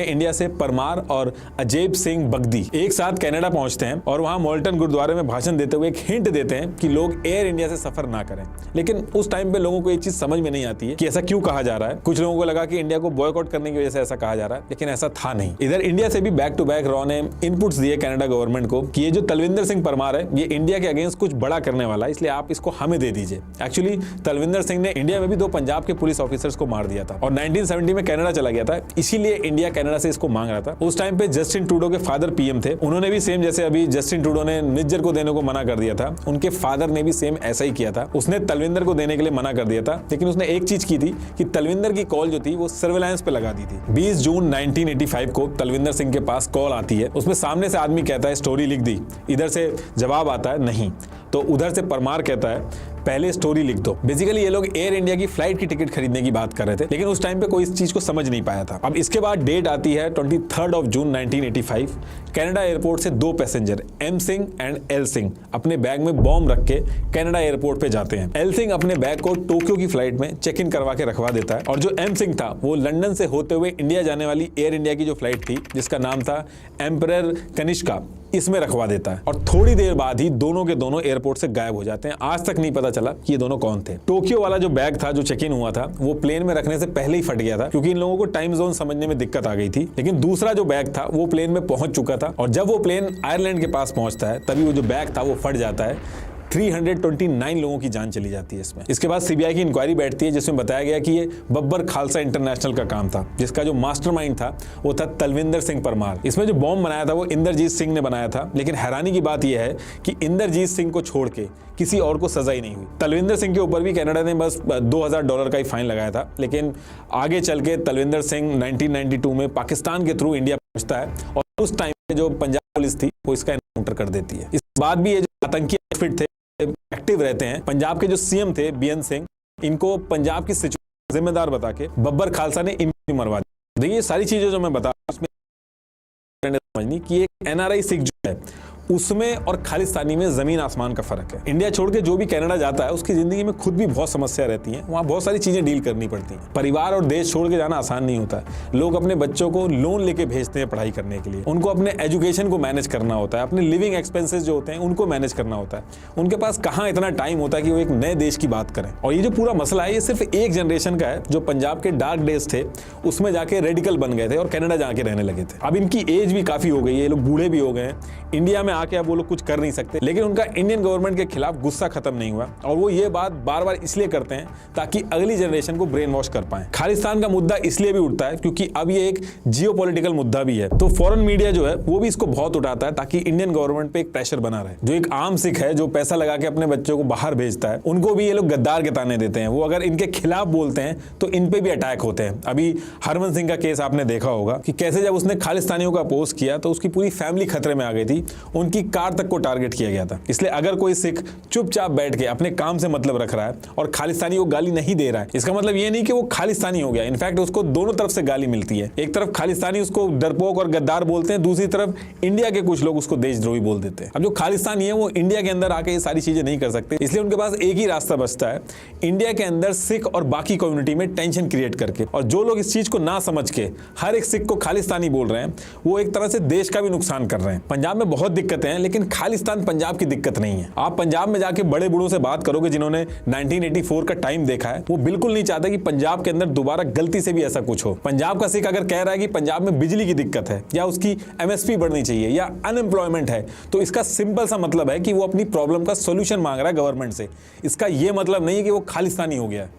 India से परमार और अजैब सिंह बगदी एक साथ कनाडा पहुंचते हैं और वहां मोल्टन गुरुद्वारे में भाषण देते हुए एक हिंट देते हैं कि लोग एयर इंडिया से सफर ना करें। लेकिन उस टाइम पे लोगों को ये चीज समझ में नहीं आती है कि ऐसा क्यों कहा जा रहा है। कुछ लोगों को लगा कि इंडिया को बॉयकॉट करने की वजह से ऐसा कहा जा रहा है, लेकिन ऐसा था नहीं। इधर इंडिया से भी बैक टू बैक रॉ ने इनपुट्स दिए कनाडा गवर्नमेंट को कि ये जो तलविंदर सिंह परमार है ये इंडिया के अगेंस्ट कुछ बड़ा करने वाला है, इसलिए आप इसको हमें दे दीजिए। एक्चुअली तलविंदर सिंह ने इंडिया में भी 2 पंजाब के पुलिस ऑफिसर्स को मार दिया था और 1970 में कनाडा चला गया था, इसीलिए इंडिया कनाडा से इसको मांग रहा था। उस टाइम पे जस्टिन ट्रूडो के फादर पीएम थे, उन्होंने भी सेम जैसे अभी जस्टिन ट्रूडो ने निज्जर को देने को मना कर दिया था, उनके फादर ने भी सेम ऐसा ही किया था। उसने तलविंदर को देने के लिए मना कर दिया था, लेकिन उसने एक चीज की थी कि तलविंदर की कॉल जो थी वो सर्वेलांस पे लगा दी थी। 20 जून 1985 को तलविंदर सिंह के पास कॉल आती है, उसमें सामने से आदमी कहता है स्टोरी लिख दी, इधर से जवाब आता है नहीं, तो उधर से परमार कहता है पहले स्टोरी लिख दो। बेसिकली ये लोग एयर इंडिया की फ्लाइट की टिकट खरीदने की बात कर रहे थे, लेकिन उस टाइम पे कोई इस चीज को समझ नहीं पाया था। अब इसके बाद डेट आती है 23 जून 1985। कनाडा एयरपोर्ट से 2 passenger M Singh and L Singh अपने बैग में बॉम्ब रख के कनाडा एयरपोर्ट पे जाते हैं। एल सिंह अपने बैग को टोक्यो की फ्लाइट में चेक इन करवा के रखवा देता है और जो एम सिंह था वो लंदन से होते हुए इंडिया जाने वाली एयर इंडिया की जो फ्लाइट थी जिसका नाम था एम्परर कनिष्का, इसमें रखवा देता है और थोड़ी देर बाद ही दोनों के दोनों एयरपोर्ट से गायब हो जाते हैं। आज तक नहीं पता चला कि ये दोनों कौन थे। टोक्यो वाला जो बैग था जो चेक इन हुआ था वो प्लेन में रखने से पहले ही फट गया था क्योंकि इन लोगों को टाइम जोन समझने में दिक्कत आ गई थी, लेकिन दूसरा जो बैग था वो प्लेन में पहुंच चुका था और जब वो प्लेन आयरलैंड के पास पहुंचता है तभी वो जो बैग था वो फट जाता है। 329 लोगों की जान चली जाती है इसमें। इसके बाद सीबीआई की इंक्वायरी बैठती है जिसमें बताया गया कि ये बब्बर खालसा इंटरनेशनल का काम था, जिसका जो मास्टरमाइंड था वो था तलविंदर सिंह परमार। इसमें जो बॉम्ब बनाया था वो इंद्रजीत सिंह ने बनाया था, लेकिन हैरानी की बात यह है कि इंद्रजीत सिंह को छोड़ के किसी और को सजा ही नहीं हुई। तलविंदर सिंह के ऊपर भी कनाडा ने बस $2000 का ही फाइन लगाया था, लेकिन आगे चल के तलविंदर सिंह 1992 में पाकिस्तान के थ्रू इंडिया पहुंचता है और उस टाइम में जो पंजाब पुलिस थी वो इसका एनकाउंटर कर देती है। इस बाद भी ये जो आतंकी आउटफिट थे एक्टिव रहते हैं। पंजाब के जो सीएम थे बीएन सिंह, इनको पंजाब की सिचुएशन जिम्मेदार बता के बब्बर खालसा ने इनको मरवा दिया। देखिए ये सारी चीजें जो मैं बता रहा हूं उसमें समझनी कि एक एनआरआई सिख जो है उसमें और खालिस्तानी में जमीन आसमान का फर्क है। इंडिया छोड़ के जो भी कनाडा जाता है उसकी जिंदगी में खुद भी बहुत समस्या रहती हैं, वहां बहुत सारी चीजें डील करनी पड़ती हैं। परिवार और देश छोड़ के जाना आसान नहीं होता है। लोग अपने बच्चों को लोन लेके भेजते हैं पढ़ाई करने के लिए, उनको अपने एजुकेशन को मैनेज करना होता है, अपने लिविंग एक्सपेंसेस जो होते हैं उनको मैनेज करना होता है। उनके पास कहाँ इतना टाइम होता है कि वो एक नए देश की बात करें। और ये जो पूरा मसला है ये सिर्फ एक जनरेशन का है जो पंजाब के डार्क डेज थे उसमें जाके रेडिकल बन गए थे और कनाडा जाके रहने लगे थे। अब इनकी एज भी काफी हो गई है, ये लोग बूढ़े भी हो गए हैं। इंडिया में आके अब वो लोग कुछ कर नहीं सकते, लेकिन उनका इंडियन गवर्नमेंट के खिलाफ गुस्सा खत्म नहीं हुआ और वो ये बात बार बार इसलिए करते हैं ताकि अगली जनरेशन को ब्रेन वॉश कर पाए। खालिस्तान का मुद्दा इसलिए भी उठता है क्योंकि अब ये एक जियोपॉलिटिकल मुद्दा भी है, तो फॉरेन मीडिया जो है वो भी इसको बहुत उठाता है ताकि इंडियन गवर्नमेंट पे एक प्रेशर बना रहे। जो एक आम सिख है जो पैसा लगा के अपने बच्चों को बाहर भेजता है उनको भी ये लोग गद्दार के ताने देते हैं। वो अगर इनके खिलाफ बोलते हैं तो इन पे भी अटैक होते हैं। अभी हरमन सिंह का केस आपने देखा होगा कि कैसे जब उसने खालिस्तानियों का अपोज किया तो उसकी पूरी फैमिली खतरे में आ गई थी, उनकी कार तक को टारगेट किया गया था। इसलिए अगर कोई सिख चुपचाप बैठ के अपने काम से मतलब रख रहा है और खालिस्तानी को गाली नहीं दे रहा है, इसका मतलब ये नहीं कि वो खालिस्तानी हो गया। इनफैक्ट उसको दोनों तरफ से गाली मिलती है। एक तरफ खालिस्तानी उसको डरपोक और गद्दार बोलते हैं, दूसरी तरफ इंडिया के कुछ लोग उसको देशद्रोही बोल देते हैं। अब जो खालिस्तानी है वो इंडिया के अंदर आके ये सारी चीजें नहीं कर सकते, इसलिए उनके पास एक ही रास्ता बचता है, इंडिया के अंदर सिख और बाकी कम्युनिटी में टेंशन क्रिएट करके। और जो लोग इस चीज को ना समझ के हर एक सिख को खालिस्तानी बोल रहे हैं वो एक तरह से देश का भी नुकसान कर रहे हैं। पंजाब में बहुत दिक्कतें हैं, लेकिन खालिस्तान पंजाब की दिक्कत नहीं है। आप पंजाब में जाके बड़े बूढ़ों से बात करोगे जिन्होंने 1984 का टाइम देखा है, वो बिल्कुल नहीं चाहते कि पंजाब के अंदर दोबारा गलती से भी ऐसा कुछ हो। पंजाब का सिख अगर कह रहा है कि पंजाब में बिजली की दिक्कत है या उसकी एमएसपी बढ़नी चाहिए या अनएम्प्लॉयमेंट है, तो इसका सिंपल सा मतलब है कि वो अपनी प्रॉब्लम का सोल्यूशन मांग रहा है गवर्नमेंट से। इसका यह मतलब नहीं है कि वो खालिस्तानी हो गया है।